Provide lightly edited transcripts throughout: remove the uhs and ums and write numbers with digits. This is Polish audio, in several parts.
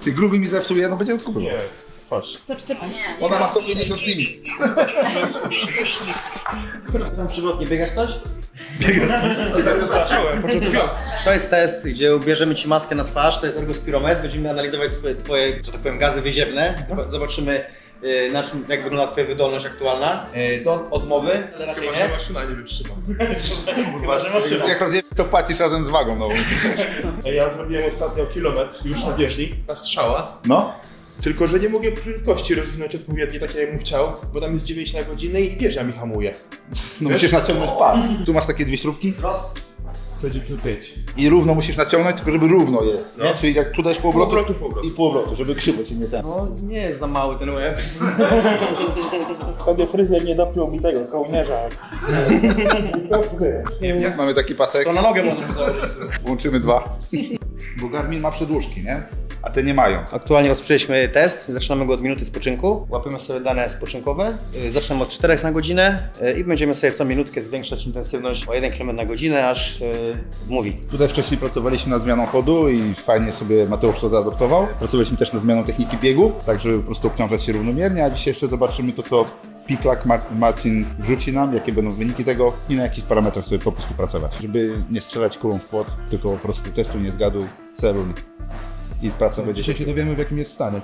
Ty gruby mi zepsuje, no będzie odkupował. Nie, patrz. 140. Ona ma 150 limit. Tam przywrotnie biegasz coś? Zacząłem, początkując. To jest test, gdzie ubierzemy Ci maskę na twarz, to jest ergospirometr, będziemy analizować Twoje, że tak powiem, gazy wyziewne. Zobaczymy, na czym, jak wygląda Twoja wydolność aktualna. Do odmowy, ale raczej Chyba, że nie. maszyna nie wytrzyma. Chyba, że maszyna. Jak rozjebie, to płacisz razem z wagą nową. Ja zrobiłem ostatnio kilometr już na bieżni, na strzała. No. Tylko że nie mogę prędkości rozwinąć odpowiednio, tak jak bym chciał, bo tam jest 9 na godzinę i bieżnia mi hamuje. No musisz naciągnąć pas. Tu masz takie dwie śrubki 195. i równo musisz naciągnąć, tylko żeby równo je. No. Nie? Czyli jak tu dajesz pół obrotu Powrotu. i pół obrotu, żeby krzywo ci nie ten. No nie jest za mały ten łeb. Ostatnio fryzjer nie dopiął mi tego kołnierza. Jak mamy taki pasek, To na nogę możesz założyć. włączymy dwa. Bo Garmin ma przedłużki, nie? A te nie mają. Aktualnie rozpoczęliśmy test, zaczynamy go od minuty spoczynku. Łapiemy sobie dane spoczynkowe. Zaczynamy od 4 na godzinę i będziemy sobie co minutkę zwiększać intensywność o 1 km na godzinę, aż mówi. Tutaj wcześniej pracowaliśmy nad zmianą chodu i fajnie sobie Mateusz to zaadoptował. Pracowaliśmy też nad zmianą techniki biegu, tak żeby po prostu obciążać się równomiernie, a dzisiaj jeszcze zobaczymy to, co Piklak Marcin wrzuci nam, jakie będą wyniki tego i na jakich parametrach sobie po prostu pracować. Żeby nie strzelać kulą w płot, tylko po prostu testu nie zgadł, celuj i praca będzie. Dzisiaj się dowiemy, w jakim jest stanie.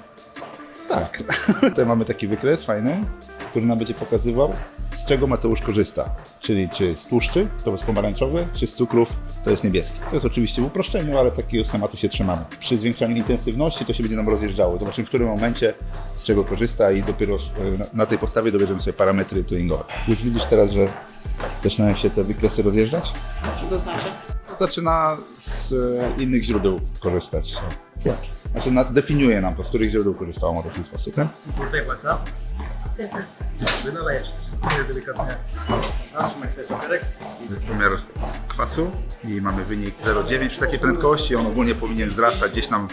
Tak. Tutaj mamy taki wykres fajny, który nam będzie pokazywał, z czego Mateusz korzysta. Czyli czy z tłuszczy, to jest pomarańczowy, czy z cukrów, to jest niebieski. To jest oczywiście w uproszczeniu, ale takiego schematu się trzymamy. Przy zwiększaniu intensywności to się będzie nam rozjeżdżało. Zobaczymy, w którym momencie, z czego korzysta i dopiero na tej podstawie dobierzemy sobie parametry treningowe. Już widzisz teraz, że zaczynają się te wykresy rozjeżdżać? Co to znaczy? Zaczyna z innych źródeł korzystać. Znaczy definiuje nam to, z których źródeł korzystało w ten sposób. Nie? Tutaj płaca. Wydalejesz. Delikatnie. Trzymaj sobie papierek. Pomiar kwasu i mamy wynik 0,9 przy takiej prędkości. On ogólnie powinien wzrastać gdzieś tam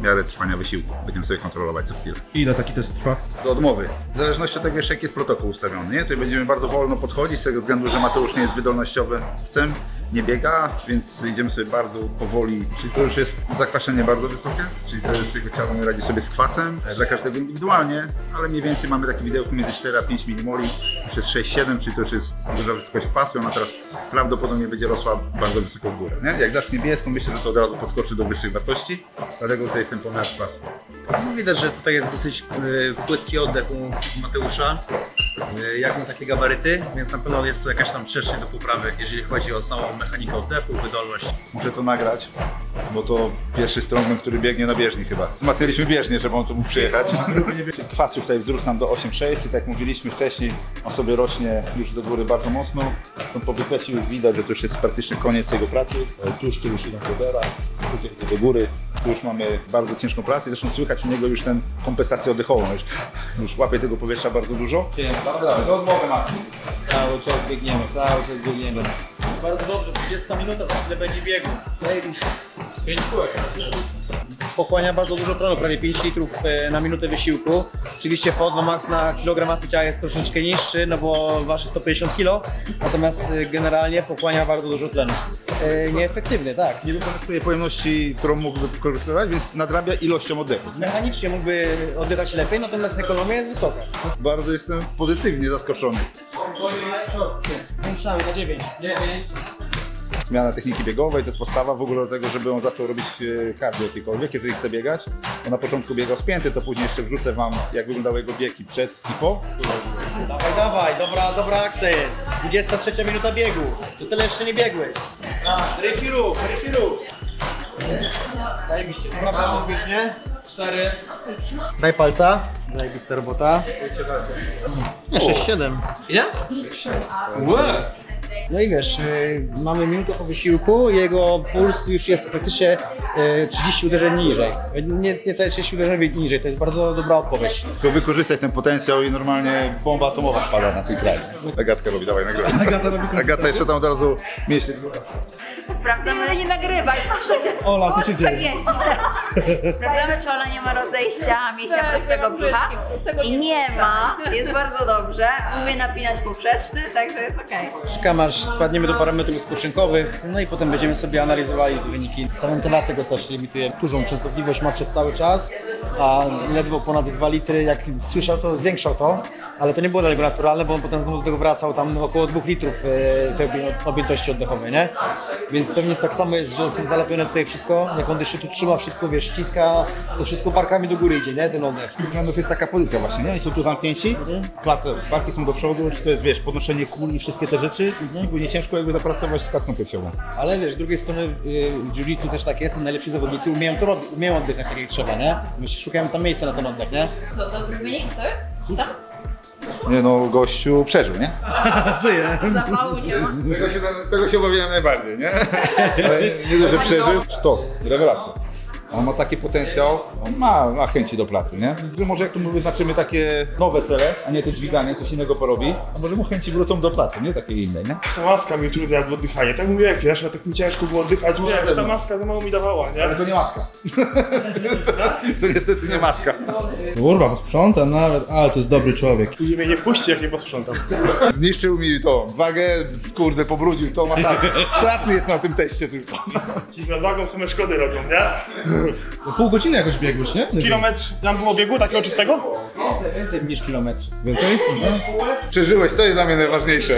w miarę trwania wysiłku. Będziemy sobie kontrolować co chwilę. Ile taki test trwa? Do odmowy. W zależności od tego jeszcze jaki jest protokół ustawiony. Nie? Tutaj będziemy bardzo wolno podchodzić z tego względu, że Mateusz nie jest wydolnościowcem, nie biega, więc idziemy sobie bardzo powoli. Czyli to już jest zakwaszenie bardzo wysokie, czyli to już jego ciało nie radzi sobie z kwasem. Dla każdego indywidualnie, ale mniej więcej mamy takie widełko między 4 a 5 mmol. Już jest 6-7, czyli to już jest duża wysokość kwasu. Ona teraz prawdopodobnie będzie rosła bardzo wysoko w górę. Nie? Jak zacznie biec, to myślę, że to od razu podskoczy do wyższych wartości. Dlatego tutaj jest ten pomiar kwasu. No, widać, że tutaj jest dosyć płytki oddech u Mateusza, jak na takie gabaryty, więc na pewno jest tu jakaś tam przestrzeń do poprawy, jeżeli chodzi o samą mechanikę oddechu, wydolność. Muszę to nagrać, bo to pierwszy strongman, który biegnie na bieżni chyba. Wzmacnialiśmy bieżnię, żeby on tu mógł przyjechać. Kwas już tutaj wzrósł nam do 8,6 i tak jak mówiliśmy wcześniej, on sobie rośnie już do góry bardzo mocno. Po wykresie już widać, że to już jest praktycznie koniec jego pracy. Tłuszczy już idą do zera, cukier idzie do góry. Tu już mamy bardzo ciężką pracę, zresztą słychać u niego już tę kompensację oddechową. Już łapie tego powietrza bardzo dużo. Dobra, do odmowy Marcin. Cały czas biegniemy, Bardzo dobrze, 20 minuta, za chwilę będzie biegu. 5 kółek. Pochłania bardzo dużo prądu, prawie 5 litrów na minutę wysiłku. Oczywiście VO2 max na kilogram masy ciała jest troszeczkę niższy, no bo waży 150 kg, natomiast generalnie pochłania bardzo dużo tlenu. Nieefektywny, tak. Nie wykorzystuje pojemności, którą mógłby wykorzystywać, więc nadrabia ilością oddechów. Mechanicznie mógłby oddychać lepiej, natomiast ekonomia jest wysoka. Bardzo jestem pozytywnie zaskoczony. Puszczamy na 9. Zmiana techniki biegowej to jest podstawa w ogóle do tego, żeby on zaczął robić cardio jakiekolwiek, jeżeli chce biegać. Bo na początku biegał spięty, to później jeszcze wrzucę wam, jak wyglądały jego biegi przed i po. Dawaj, dobra akcja jest. 23 minuta biegu. To tyle jeszcze nie biegłeś. Ryci ruch. Zajebiście. Dobra, mówisz, nie? 4. Daj palca. Zajebista robota. Nie, 6-7. Ile? Łe! No i wiesz, mamy minutę po wysiłku, jego puls już jest praktycznie 30 uderzeń niżej. Niecałe 30 uderzeń niżej, to jest bardzo dobra odpowiedź. Tylko wykorzystać ten potencjał i normalnie bomba atomowa spada na ten kraj. Agatka robi, dawaj nagrywaj. Agata jeszcze tam od razu myśli. Sprawdzamy, nie nagrywaj, proszę cię. Ola, co się dzieje? przegięcie. Sprawdzamy, czy Ola nie ma rozejścia mięśnia prostego brzucha. I nie ma, jest bardzo dobrze. Umie napinać poprzeczny, także jest okej. Szukamy spadniemy do parametrów spoczynkowych, no i potem będziemy sobie analizowali te wyniki. Ta wentylacja go też limituje. Dużą częstotliwość ma przez cały czas, a ledwo ponad 2 litry, jak słyszał to zwiększał to, ale to nie było dla niego naturalne, bo on potem znowu do tego wracał tam około 2 litrów tej objętości oddechowej, nie? Więc pewnie tak samo jest, że są zalepione tutaj wszystko, jak on jeszcze tu trzyma wszystko, wiesz, ściska, to wszystko barkami do góry idzie, nie? Ten oddech. Względów jest taka pozycja właśnie, nie? Oni są tu zamknięci, barki są do przodu, czy to jest, wiesz, podnoszenie kuli, wszystkie te rzeczy i później ciężko jakby zapracować z klatką piersiową. Ale wiesz, z drugiej strony w jiu-jitsu też tak jest, najlepsi zawodnicy umieją to robić, umieją oddychać tak jak trzeba, nie? Myślę, szukają tam miejsca na ten oddech, nie? Co, dobry wynik, tak? Tam? Nie no, gościu przeżył, nie? Żyje. Zapału nie ma. Tego się obawiałem najbardziej, nie? Ale nie dość, że przeżył, sztos, rewelacja. On ma taki potencjał, on ma chęci do pracy, nie? Że może jak tu my wyznaczymy takie nowe cele, a nie te dźwiganie, coś innego porobi, a może mu chęci wrócą do pracy, nie? Takiej innej, nie? Ta maska mi utrudnia w oddychaniu. Tak mówię, jak wiesz, a tak mi ciężko było oddychać, wiesz, ta maska za mało mi dawała, nie? Ale to nie maska. To niestety nie maska. Kurwa, posprząta nawet, ale to jest dobry człowiek. Później mnie nie wpuści, jak nie posprzątam. Zniszczył mi tą wagę, skurde, pobrudził to masakra. Stratny jest na tym teście tylko. Ci z nadwagą same szkody robią, nie? No pół godziny jakoś biegłeś, nie? Kilometr tam było biegu, takiego czystego? Więcej niż kilometr. Więcej? Przeżyłeś, to jest dla mnie najważniejsze.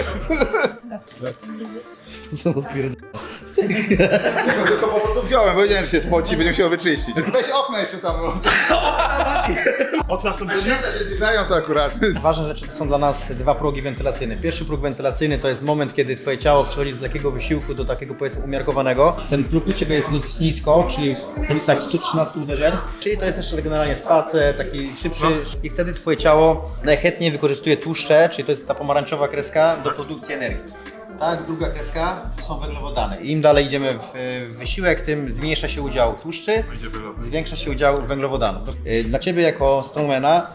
Co to spierdolę? No tylko po to tu wziąłem, bo wiedziałem, że się spoci i będzie musiał wyczyścić. Weź okna jeszcze tam. Okna są Święta się zbliżają to akurat. Ważne rzeczy to są dla nas 2 progi wentylacyjne. Pierwszy próg wentylacyjny to jest moment, kiedy twoje ciało przechodzi z takiego wysiłku do takiego, powiedzmy, umiarkowanego. Ten próg u ciebie jest dosyć nisko, czyli w granicach 113 uderzeń. Czyli to jest jeszcze generalnie spacer, taki szybszy. I wtedy twoje ciało najchętniej wykorzystuje tłuszcze, czyli to jest ta pomarańczowa kreska do produkcji energii. Tak, druga kreska to są węglowodany. Im dalej idziemy w wysiłek, tym zmniejsza się udział tłuszczy, zwiększa się udział węglowodanów. Dla Ciebie jako strongmana,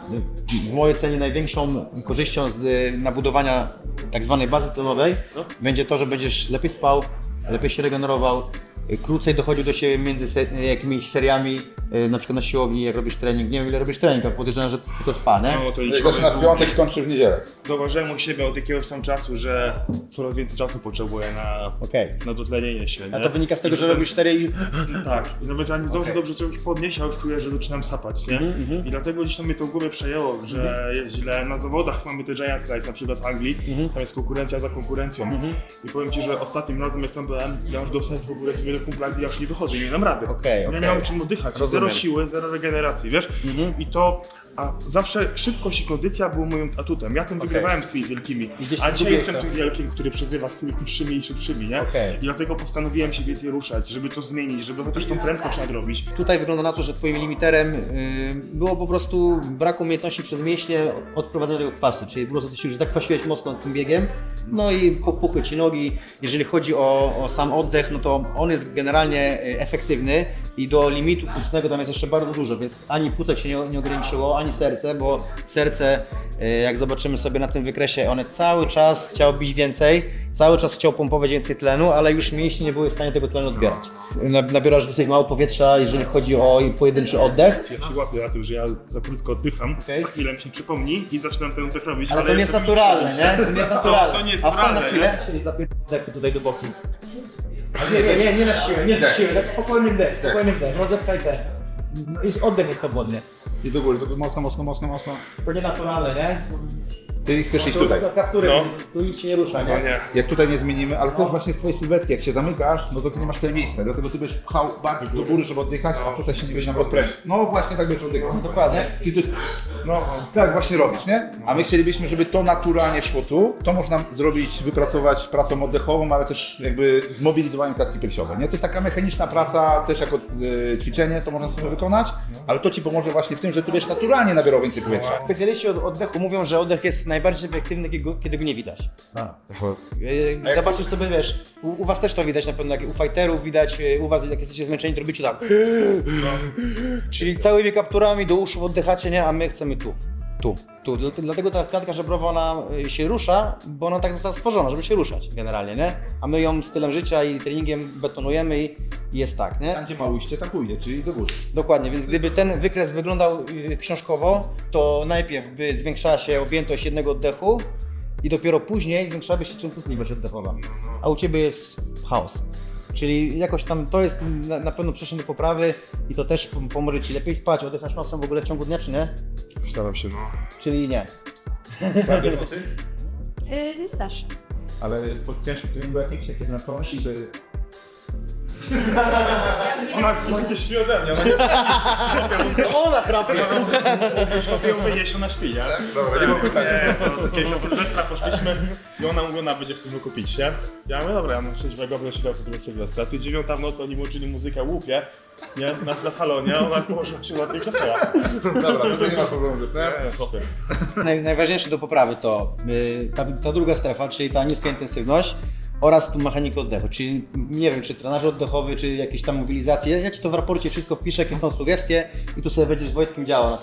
w mojej ocenie największą korzyścią z nabudowania tak zwanej bazy tlenowej będzie to, że będziesz lepiej spał, lepiej się regenerował, krócej dochodził do siebie między jakimiś seriami, na przykład na siłowni, jak robisz trening. Nie wiem, ile robisz trening, ale podejrzewam, że to trwa, nie? No to Zaczyna w piątek i kończy w niedzielę. Zauważyłem u siebie od jakiegoś tam czasu, że coraz więcej czasu potrzebuję na dotlenienie się, nie? A to wynika z tego, że robisz serię i... Tak, i nawet ja nie zdążę dobrze czegoś podnieść, a już czuję, że zaczynam sapać, nie? I dlatego gdzieś tam mnie to w głowie przejęło, że jest źle. Na zawodach mamy te Giants Life, na przykład w Anglii, tam jest konkurencja za konkurencją. I powiem Ci, że ostatnim razem jak tam byłem, ja już dostałem konkurencję do kumpla i ja już nie wychodzę, nie dam rady. Ja nie mam czym oddychać, zero siły, zero regeneracji, wiesz? I to, a zawsze szybkość i kondycja było moim atutem. Ja tym wygrywałem z tymi wielkimi, a dzisiaj jestem tym wielkim, który przegrywa z tymi krótszymi i szybszymi, nie? I dlatego postanowiłem się więcej ruszać, żeby to zmienić, żeby chociaż tą prędkość nadrobić. Tutaj wygląda na to, że Twoim limiterem było po prostu brak umiejętności przez mięśnie odprowadzenia tego kwasu, czyli po prostu Ty się już zakwasiłeś mocno tym biegiem, no i popuchły Ci nogi. Jeżeli chodzi o sam oddech, no to on jest generalnie efektywny i do limitu płucnego tam jest jeszcze bardzo dużo, więc ani płucek się nie ograniczyło, ani serce, bo serce, jak zobaczymy sobie na tym wykresie, one cały czas chciało bić więcej, cały czas chciało pompować więcej tlenu, ale już mięśnie nie były w stanie tego tlenu odbierać. Nabierasz dosyć mało powietrza, jeżeli chodzi o pojedynczy oddech. Ja się łapię na tym, że ja za krótko oddycham, za chwilę mi się przypomni i zaczynam ten oddech robić. Ale to nie jest naturalne, nie? To nie jest naturalne. To nie jest A wstań na naturalne, chwilę, czyli zapierdolę tutaj do boksu. Nie na siłę, nie na siłę, tak spokojny wdech, rozepchaj te. Jest oddech jest swobodny. I do góry, mocno. To nie naturalne, nie? Ty chcesz iść tutaj. Kaptury, tu nic się nie rusza, nie? Jak tutaj nie zmienimy, ale też właśnie z twojej sylwetki, jak się zamykasz, no to ty nie masz tyle miejsca, dlatego ty byś pchał bardziej do góry, żeby oddychać, a tutaj się nie będzie nam rozprężyć. No właśnie tak byś oddychał. Dokładnie. I to jest, tak właśnie robisz, nie? A my chcielibyśmy, żeby to naturalnie szło tu, to można zrobić, wypracować pracą oddechową, ale też jakby zmobilizowaniem klatki piersiowej, nie? To jest taka mechaniczna praca, też jako ćwiczenie to można sobie wykonać, ale to ci pomoże właśnie w tym, że ty będziesz naturalnie nabierał więcej powietrza. Specjaliści od oddechu mówią, że oddech jest najbardziej efektywny, kiedy go nie widać. Zobaczysz sobie, wiesz, u was też to widać na pewno, jak u fighterów widać, u was jak jesteście zmęczeni, to robicie tak. Czyli całymi kapturami do uszu oddychacie, nie? A my chcemy tu. Dlatego ta klatka żebrowa ona się rusza, bo ona tak została stworzona, żeby się ruszać generalnie, nie? A my ją stylem życia i treningiem betonujemy i jest tak, nie? Tam gdzie ma ujście, tam pójdzie, czyli do góry. Dokładnie, więc gdyby ten wykres wyglądał książkowo, to najpierw by zwiększała się objętość jednego oddechu, i dopiero później zwiększałaby się częstotliwość oddechowa, a u Ciebie jest chaos. Czyli jakoś tam to jest na pewno przestrzeń do poprawy i to też pomoże Ci lepiej spać. Oddychasz nosem w ogóle w ciągu dnia, czy nie? Staram się, no. Czyli nie. Zawsze. Ale pod ciężkim treningu jakieś na ponosi, że... Ona jakieś śpi ode mnie, Ona chrapie! ona ją wyjeść, ona śpi, nie? Dobra, nie mam pytania. Nie, co, kiedyś na Sylwestra poszliśmy i ona mówi, ona będzie w tym roku pić, nie? Ja mówię, dobra, ja mam trzeźwego, będę siedział po tego Sylwestra. Ty 9 w nocy, oni włączyli muzykę, łupie, nie? Na salonie, ona położyła się na tej krzesła. Dobra, no to nie masz problemu ze snem. Najważniejsze do poprawy to ta druga strefa, czyli ta niska intensywność oraz tu mechanika oddechu, czyli nie wiem, czy trenaż oddechowy, czy jakieś tam mobilizacje. Ja Ci to w raporcie wszystko wpiszę, jakie są sugestie i tu sobie będziesz z Wojtkiem działał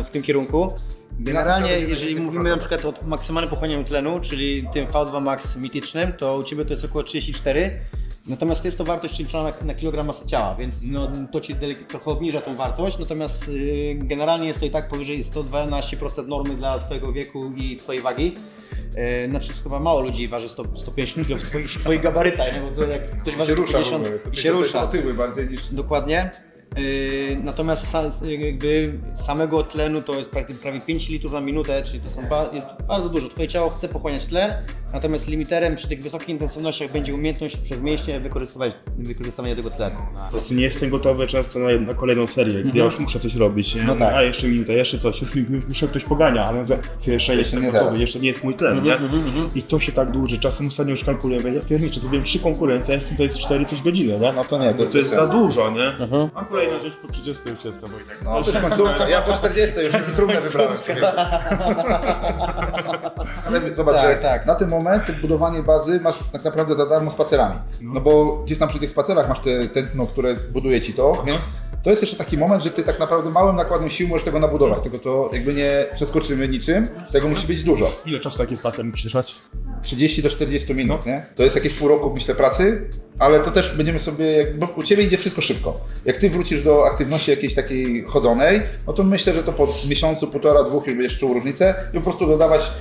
w tym kierunku. Generalnie, jeżeli mówimy na przykład o maksymalnym pochłanianiu tlenu, czyli tym V2 max mitycznym, to u Ciebie to jest około 34. Natomiast jest to wartość liczona na kilogram masy ciała, więc no, to Ci trochę obniża tą wartość, natomiast generalnie jest to i tak powyżej 112% normy dla Twojego wieku i Twojej wagi. Znaczy chyba mało ludzi waży 150 kg w Twoich gabarytach, nie? Bo to jak ktoś waży 50 i się rusza. Otyły bardziej niż... Dokładnie. Natomiast jakby samego tlenu to jest prawie 5 litrów na minutę, czyli to jest bardzo dużo. Twoje ciało chce pochłaniać tlen, natomiast limiterem przy tych wysokich intensywnościach będzie umiejętmuś przez mięśnie wykorzystywania tego tlenu. Po prostu nie jestem gotowy często na kolejną serię, gdy ja już muszę coś robić, nie? No tak. A jeszcze minutę, jeszcze coś, już mi ktoś pogania, ale mówię, jeszcze jestem nie gotowy, teraz. jeszcze nie jest mój tlen, nie? I to się tak dłuży, czasem ostatnio już kalkuluję, ja pierniczę, zrobiłem 3 konkurencje, a jestem tutaj 4 coś godziny, nie? No to nie, To jest za dużo, nie? Mhm. A kolejna rzecz po 30 już jestem, bo i tak. No to jest końcówka, ja po 40 już trudne wybrałem. Ale zobacz, Tak, że tak. na ten moment budowanie bazy masz tak naprawdę za darmo spacerami. No bo gdzieś tam przy tych spacerach masz te tętno, które buduje Ci to, więc to jest jeszcze taki moment, że Ty tak naprawdę małym nakładem sił możesz tego nabudować. Tego to jakby nie przeskoczymy niczym, tego musi być dużo. Ile czasu taki spacer musisz trwać? 30 do 40 minut, nie? To jest jakieś pół roku, myślę, pracy, ale to też będziemy sobie, bo u Ciebie idzie wszystko szybko. Jak Ty wrócisz do aktywności jakiejś takiej chodzonej, no to myślę, że to po miesiącu, półtora, dwóch już będziesz czuł różnicę i po prostu dodawać,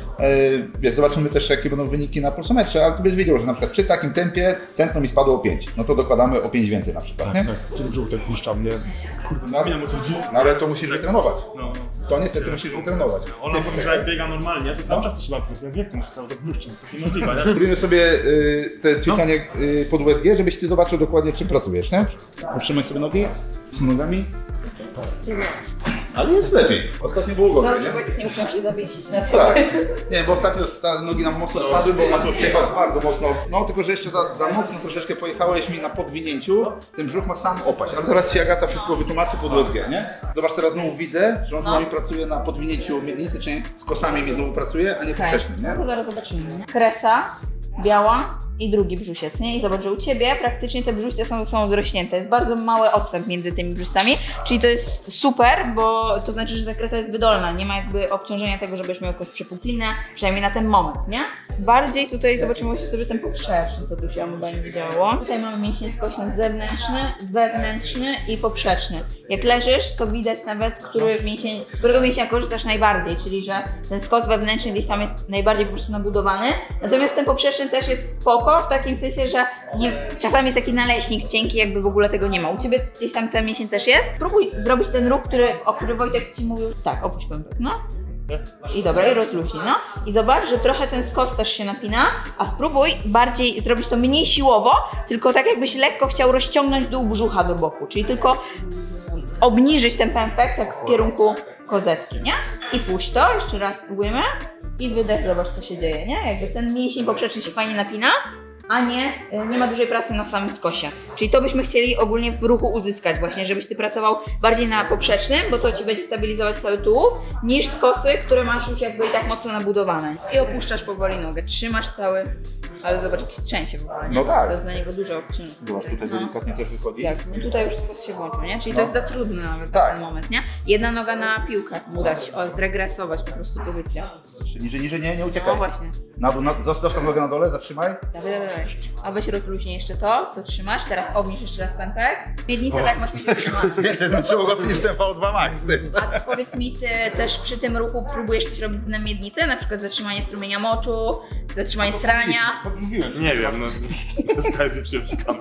wiesz, zobaczymy też jakie będą wyniki na pulsometrze, ale Ty będziesz wiedział, że na przykład przy takim tempie tętno mi spadło o 5, no to dokładamy o 5 więcej na przykład, nie? Tak, ten brzuch tak puszcza mnie. Kurde, nawijam o tym brzuchu. No ale to musisz wytrenować. No. To niestety musisz wytrenować. Ona mówi, że jak biega normalnie, to cały czas trzeba brzuch. Ja wiem, to muszę cały czas brzuchć, to jest niemożliwe, nie? Robimy sobie te ćwiczenie pod USG, żebyś Ty zobaczył dokładnie, czym pracujesz, nie? Utrzymaj sobie nogi z nogami. Ale jest lepiej. Ostatnio było gorzej, Dobrze, nie? Wojtek nie musiał się zawiesić na to. Tak. Nie, bo ostatnio te nogi nam mocno spadły, bo Mateusz przejechał bardzo mocno. No tylko, że jeszcze za mocno troszeczkę pojechałeś mi na podwinięciu. Ten brzuch ma sam opaść, ale zaraz Ci Agata wszystko wytłumaczy pod USG, nie? Zobacz, teraz znowu widzę, że on z nami pracuje na podwinięciu miednicy, czyli z kosami mi znowu pracuje, a nie poprzecznym, nie? No to zaraz zobaczymy. Nie? Kresa, biała i drugi brzusiec, nie? I zobacz, że u Ciebie praktycznie te brzuszce są ze sobą zrośnięte. Jest bardzo mały odstęp między tymi brzuszcami, czyli to jest super, bo to znaczy, że ta kresa jest wydolna. Nie ma jakby obciążenia tego, żebyś miał jakąś przepuklinę, przynajmniej na ten moment, nie? Bardziej tutaj zobaczymy właśnie sobie ten poprzeczny, co tu się będzie działo. Tutaj mamy mięśnie skośne zewnętrzny, wewnętrzny i poprzeczny. Jak leżysz, to widać nawet, z którego mięśnia korzystasz najbardziej, czyli że ten skos wewnętrzny gdzieś tam jest najbardziej po prostu nabudowany. Natomiast ten poprzeczny też jest spoko, w takim sensie, że czasami jest taki naleśnik cienki, jakby w ogóle tego nie ma. U Ciebie gdzieś tam ten mięsień też jest. Spróbuj zrobić ten ruch, o który Wojtek Ci mówił. Tak, opuść pępek, no. I dobra, i rozluźnij, no. I zobacz, że trochę ten skos też się napina, a spróbuj bardziej zrobić to mniej siłowo, tylko tak jakbyś lekko chciał rozciągnąć dół brzucha do boku, czyli tylko obniżyć ten pępek tak w kierunku kozetki, nie? I puść to, jeszcze raz spróbujemy. I wydech, zobacz co się dzieje, nie? Jakby ten mięsień poprzeczny się fajnie napina, a nie ma dużej pracy na samym skosie. Czyli to byśmy chcieli ogólnie w ruchu uzyskać właśnie, żebyś Ty pracował bardziej na poprzecznym, bo to Ci będzie stabilizować cały tułów, niż skosy, które masz już jakby i tak mocno nabudowane. I opuszczasz powoli nogę, trzymasz cały, ale zobacz jak strzęsie w ogóle, nie? No tak. To jest dla niego duże obciążenie. Zobacz, tutaj delikatnie też wychodzi. Jak? No tutaj już skos się włączył, nie? Czyli to jest za trudne nawet Tak. na ten moment, nie? Jedna noga na piłkę mu dać, zregresować po prostu pozycję. Jeszcze niżej, nie No uciekaj. właśnie. Na dół, zostaw tą nogę na dole, zatrzymaj. Dawaj. A weź rozluźnij jeszcze to, co trzymasz. Teraz obniż jeszcze raz pępek. Miednicę tak masz mieć wytrzymaną. Więcej zmęczyło go niż ten V2 Max. A powiedz mi, ty też przy tym ruchu próbujesz coś robić z miednicy? Na przykład zatrzymanie strumienia moczu, zatrzymanie srania. Mówiłem. Nie wiem, no. To jest wyprzedzikane.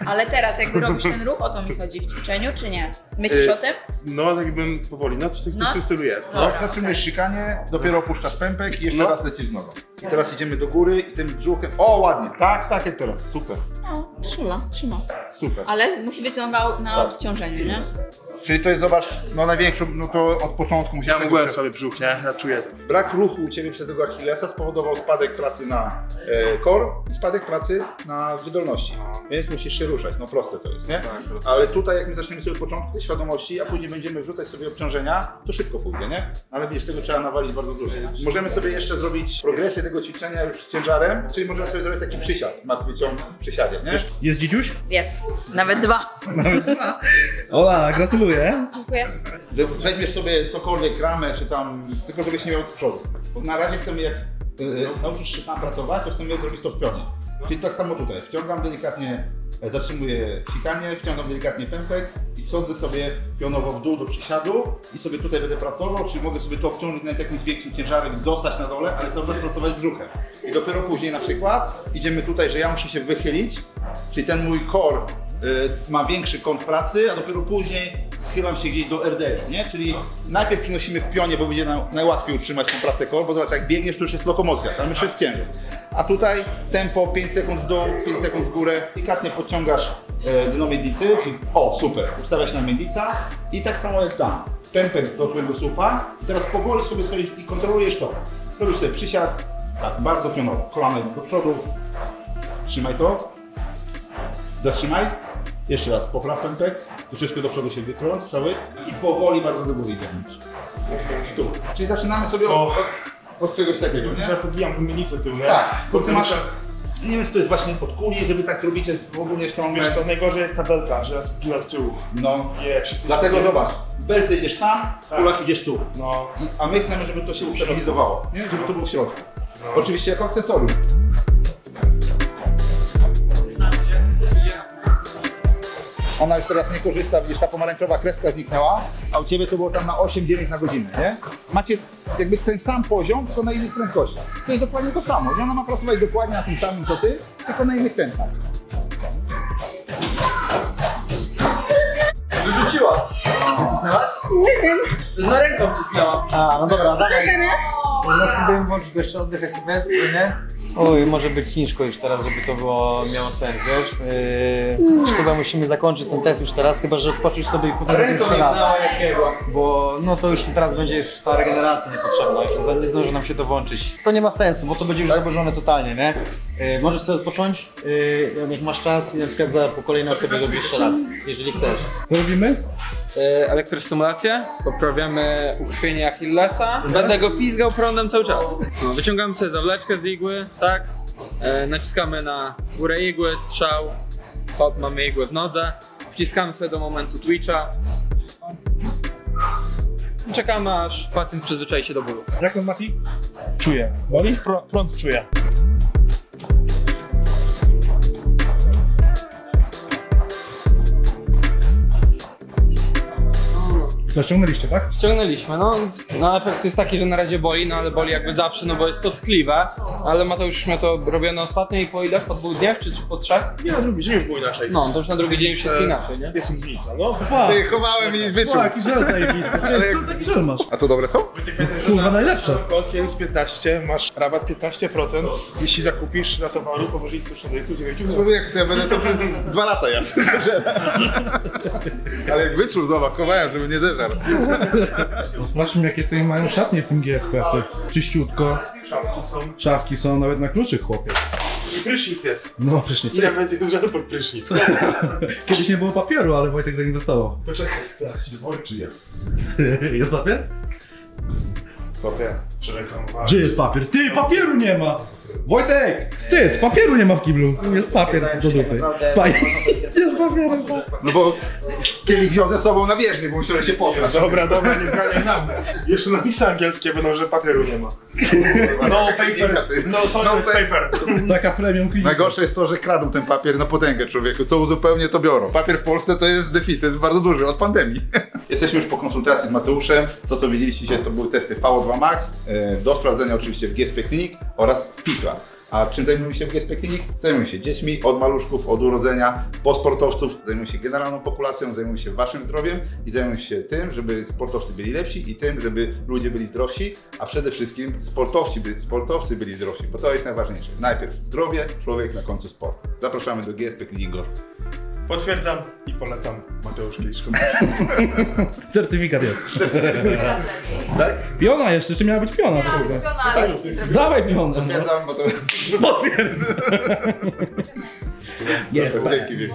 Ale teraz jakby robisz ten ruch, o to mi chodzi w ćwiczeniu, czy nie? Myślisz o tym? No, tak jakbym powoli, no coś w tym stylu jest. No, zatrzymujesz szykanie, dopiero opuszczasz pępek i jeszcze raz lecisz z nogą. I teraz idziemy do góry i tym brzuchem. O, ładnie, tak jak teraz. Super, No, trzyma. super. Ale musi być noga na odciążeniu, nie? Czyli to jest, zobacz, no największą, no to od początku musisz Ja mam tego głęb sobie brzuch, nie? Ja czuję to. Brak ruchu u Ciebie przez tego Achillesa spowodował spadek pracy na core i spadek pracy na wydolności. Więc musisz się ruszać, no proste to jest, nie? Tak, proste. Ale tutaj jak my zaczniemy sobie od początku tej świadomości, a później będziemy wrzucać sobie obciążenia, to szybko pójdzie, nie? Ale widzisz, tego trzeba nawalić bardzo dużo. Możemy sobie jeszcze zrobić progresję tego ćwiczenia już z ciężarem, czyli możemy sobie zrobić taki przysiad, martwy ciąg w przysiadzie, nie? Jest dzidziuś? Jest. Nawet 2. Ola, gratuluję. Dziękuję. Że weźmiesz sobie cokolwiek, ramę czy tam, tylko żebyś nie miał z przodu. Bo na razie chcemy jak nauczysz się tam pracować, to chcemy zrobić to w pionie. Czyli tak samo tutaj, wciągam delikatnie, zatrzymuję sikanie, wciągam delikatnie pępek i schodzę sobie pionowo w dół do przysiadu i sobie tutaj będę pracował, czyli mogę sobie to obciążyć nawet jakimś większym ciężarem i zostać na dole, ale cały czas pracować brzuchem. I dopiero później na przykład idziemy tutaj, że ja muszę się wychylić, czyli ten mój core ma większy kąt pracy, a dopiero później schylam się gdzieś do RDL, nie? Czyli najpierw przynosimy w pionie, bo będzie najłatwiej utrzymać tą pracę core, bo zobacz, jak biegniesz, to już jest lokomocja, tam już jest ciężar. A tutaj tempo 5 sekund w dół, 5 sekund w górę, delikatnie podciągasz dno miednicy, czyli o, super, ustawia się na miednica i tak samo jak tam, pępek do twojego słupa i teraz powoli sobie schodzisz i kontrolujesz to. Robisz sobie przysiad, tak, bardzo pionowo, kolana do przodu, trzymaj to, zatrzymaj. Jeszcze raz, popraw pępek, troszeczkę do przodu się wykrąć cały i powoli bardzo do góry idziemy. Tu. Czyli zaczynamy sobie od czegoś takiego, nie? Ja podwijam tą miednicę tył, nie? Tak, bo ty masz... Nie wiem, czy to jest właśnie od kuli, żeby tak robicie ogólnie ściągnąć. Wiesz co, najgorzej jest ta belka, że ja sobie od tyłu. No, Jesteś dlatego zobacz, w belce idziesz tam, w kulach idziesz tu. No. A my chcemy, żeby to się ustabilizowało, nie? Żeby to było w środku. Oczywiście jako akcesorium. Ona już teraz nie korzysta, widzisz, ta pomarańczowa kreska zniknęła, a u Ciebie to było tam na 8-9 na godzinę, nie? Macie jakby ten sam poziom, tylko na innych prędkościach. To jest dokładnie to samo, nie? Ona ma pracować dokładnie na tym samym co Ty, tylko na innych tętnach. Wyrzuciła. Cisnęłaś? Na ręką cisnęła. A, no dobra, dawaj. No spróbujemy włączyć go jeszcze, oddychaj sobie, nie? Oj, może być ciężko już teraz, żeby to miało sens, wiesz? Chyba musimy zakończyć ten test już teraz, chyba że odpocząć sobie i potem jeszcze raz. Bo no to już teraz będzie już ta regeneracja niepotrzebna, jeszcze nie zdąży nam się to włączyć. To nie ma sensu, bo to będzie już zaburzone totalnie, nie? Możesz sobie odpocząć, jak masz czas i na przykład po kolejną sobie zrobić jeszcze raz, jeżeli chcesz. Co robimy? Elektrostymulację, poprawiamy ukrwienie Achillesa, będę go pizgał prądem cały czas. No, wyciągamy sobie zawleczkę z igły, tak, naciskamy na górę igły, strzał, hop, mamy igłę w nodze, wciskamy sobie do momentu twitcha i czekamy aż pacjent przyzwyczai się do bólu. Jak on, Mati? Czuję. Boli? Prąd czuję. Zaciągnęliście, tak? Ściągnęliśmy, no efekt jest taki, że na razie boli, no ale boli jakby zawsze, no bo jest to tkliwe, ale Mateusz już miał to robione ostatnio i po ile? Po 2 dniach czy po 3? Nie, na drugi dzień już było inaczej. No, to już na drugi dzień już jest inaczej, nie? Jest różnica, no. Ty chowałem i wyczuł. O, jaki żel zajebisty. Ale Co taki żel masz? A co, dobre są? Kurwa, najlepsze. Od kiedyś 15 masz rabat 15%, jeśli zakupisz na towaru powyżej 149 zł. Spróbuję, jak to ja będę to przez 2 lata jadł. Ale jak wyczuł, zobacz, schowałem, żeby nie zeżarł. Sprawdźmy, jakie tutaj mają szatnie w tym GSP. Czyściutko. Szafki są nawet na kluczyk, chłopie. I prysznic jest. No, prysznic. Ile będzie z żelu pod prysznic? Kiedyś nie było papieru, ale Wojtek zainwestował. Poczekaj, czy jest? Jest papier? Papier, przereklamowałem. Gdzie jest papier? Ty, papieru nie ma! Wojtek, wstyd, papieru nie ma w kiblu. Jest papier do dupy. Jest papierem. No bo kielich wziął ze sobą na bieżnię, bo musiał się posrać. Dobra, nie zganiaj na mnie. Jeszcze napisy angielskie będą, że papieru nie ma. No paper, no toilet paper. Taka premium klinika. Najgorsze jest to, że kradną ten papier na potęgę, człowieku. Co uzupełnię, to biorą. Papier w Polsce to jest deficyt bardzo duży od pandemii. Jesteśmy już po konsultacji z Mateuszem. To, co widzieliście dzisiaj, to były testy VO2 Max. Do sprawdzenia oczywiście w GSP Clinic oraz w Pikla. A czym zajmujemy się w GSP Clinic? Zajmujemy się dziećmi od maluszków, od urodzenia, po sportowców. Zajmujemy się generalną populacją, zajmujemy się waszym zdrowiem i zajmujemy się tym, żeby sportowcy byli lepsi i tym, żeby ludzie byli zdrowsi, a przede wszystkim sportowcy byli zdrowsi, bo to jest najważniejsze. Najpierw zdrowie, człowiek, na końcu sport. Zapraszamy do GSP Clinic Gorzów. Potwierdzam i polecam Mateusz Kieliszkowski. Certyfikat jest. Teraz lepiej. Tak? Piona jeszcze, czy miała być piona? w ogóle? Dawaj pionę. Potwierdzam, bo to... Potwierdzam. Jest. Dzięki wielkie.